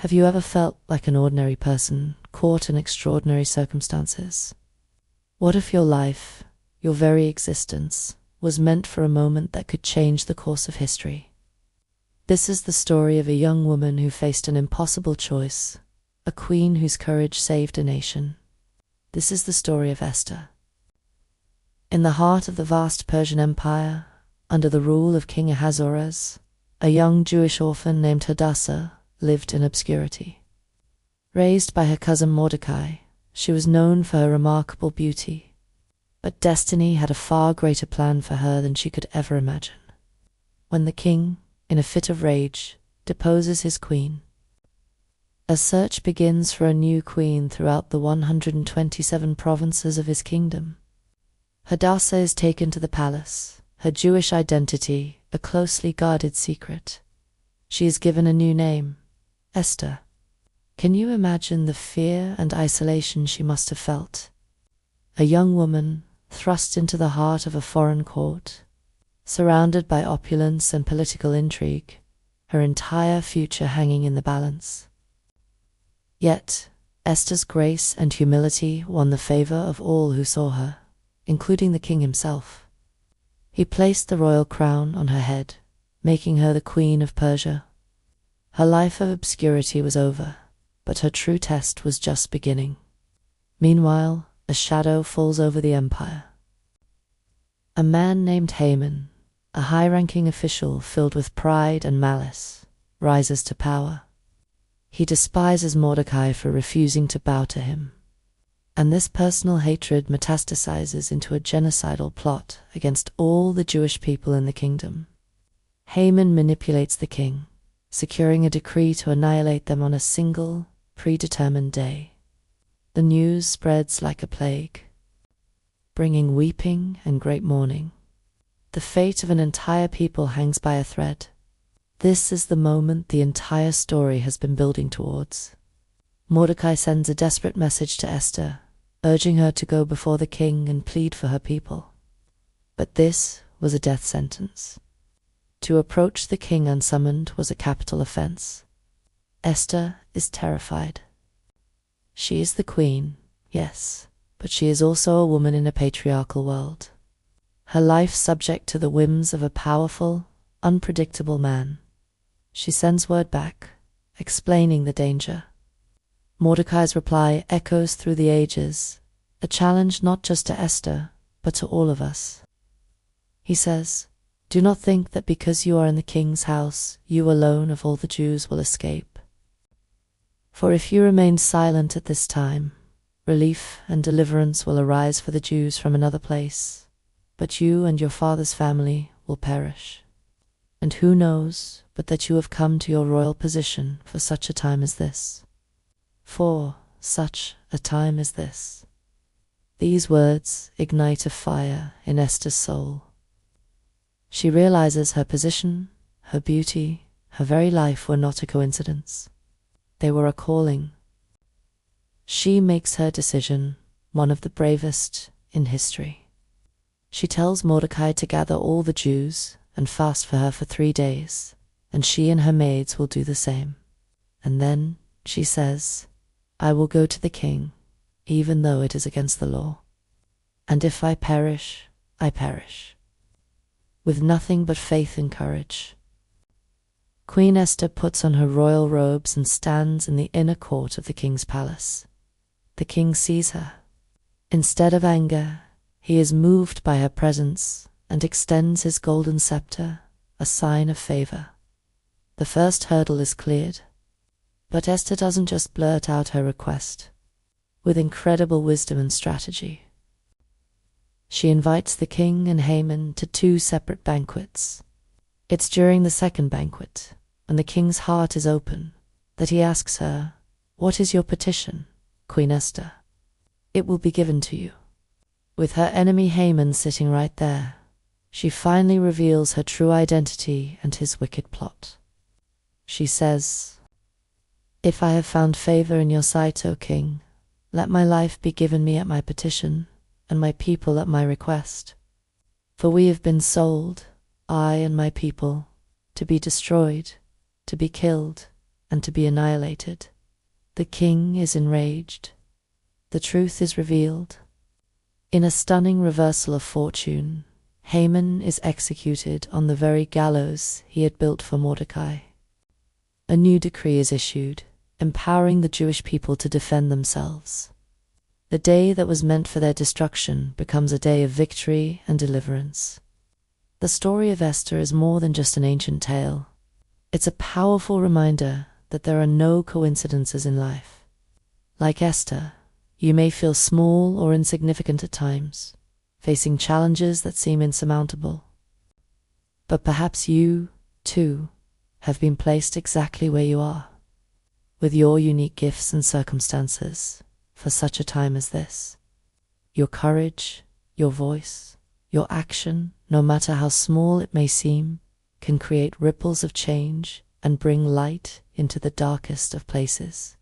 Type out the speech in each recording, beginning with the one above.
Have you ever felt like an ordinary person caught in extraordinary circumstances? What if your life, your very existence, was meant for a moment that could change the course of history? This is the story of a young woman who faced an impossible choice, a queen whose courage saved a nation. This is the story of Esther. In the heart of the vast Persian Empire, under the rule of King Ahasuerus, a young Jewish orphan named Hadassah lived in obscurity. Raised by her cousin Mordecai, she was known for her remarkable beauty, but destiny had a far greater plan for her than she could ever imagine. When the king, in a fit of rage, deposes his queen, a search begins for a new queen throughout the 127 provinces of his kingdom. Hadassah is taken to the palace, her Jewish identity a closely guarded secret. She is given a new name, Esther. Can you imagine the fear and isolation she must have felt? A young woman thrust into the heart of a foreign court, surrounded by opulence and political intrigue, her entire future hanging in the balance. Yet, Esther's grace and humility won the favor of all who saw her, including the king himself. He placed the royal crown on her head, making her the Queen of Persia. Her life of obscurity was over, but her true test was just beginning. Meanwhile, a shadow falls over the empire. A man named Haman, a high-ranking official filled with pride and malice, rises to power. He despises Mordecai for refusing to bow to him, and this personal hatred metastasizes into a genocidal plot against all the Jewish people in the kingdom. Haman manipulates the king, securing a decree to annihilate them on a single, predetermined day. The news spreads like a plague, bringing weeping and great mourning. The fate of an entire people hangs by a thread. This is the moment the entire story has been building towards. Mordecai sends a desperate message to Esther, urging her to go before the king and plead for her people. But this was a death sentence. To approach the king unsummoned was a capital offense. Esther is terrified. She is the queen, yes, but she is also a woman in a patriarchal world. Her life subject to the whims of a powerful, unpredictable man. She sends word back, explaining the danger. Mordecai's reply echoes through the ages, a challenge not just to Esther, but to all of us. He says, "Do not think that because you are in the king's house, you alone of all the Jews will escape. For if you remain silent at this time, relief and deliverance will arise for the Jews from another place, but you and your father's family will perish. And who knows but that you have come to your royal position for such a time as this? For such a time as this." These words ignite a fire in Esther's soul. She realizes her position, her beauty, her very life were not a coincidence. They were a calling. She makes her decision, one of the bravest in history. She tells Mordecai to gather all the Jews and fast for her for 3 days, and she and her maids will do the same. And then, she says, "I will go to the king, even though it is against the law. And if I perish, I perish." With nothing but faith and courage, Queen Esther puts on her royal robes and stands in the inner court of the king's palace. The king sees her. Instead of anger, he is moved by her presence and extends his golden scepter, a sign of favor. The first hurdle is cleared. But Esther doesn't just blurt out her request. With incredible wisdom and strategy, she invites the king and Haman to 2 separate banquets. It's during the second banquet, when the king's heart is open, that he asks her, "What is your petition, Queen Esther? It will be given to you." With her enemy Haman sitting right there, she finally reveals her true identity and his wicked plot. She says, "If I have found favor in your sight, O king, let my life be given me at my petition, and my people at my request. For we have been sold, I and my people, to be destroyed, to be killed, and to be annihilated. The king is enraged. The truth is revealed. In a stunning reversal of fortune, Haman is executed on the very gallows he had built for Mordecai. A new decree is issued, empowering the Jewish people to defend themselves. The day that was meant for their destruction becomes a day of victory and deliverance. The story of Esther is more than just an ancient tale. It's a powerful reminder that there are no coincidences in life. Like Esther, you may feel small or insignificant at times, facing challenges that seem insurmountable. But perhaps you, too, have been placed exactly where you are, with your unique gifts and circumstances, for such a time as this. Your courage, your voice, your action, no matter how small it may seem, can create ripples of change and bring light into the darkest of places.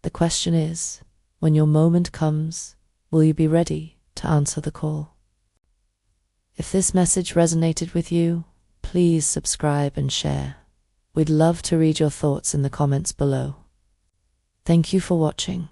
The question is, when your moment comes, will you be ready to answer the call? If this message resonated with you, please subscribe and share. We'd love to read your thoughts in the comments below. Thank you for watching.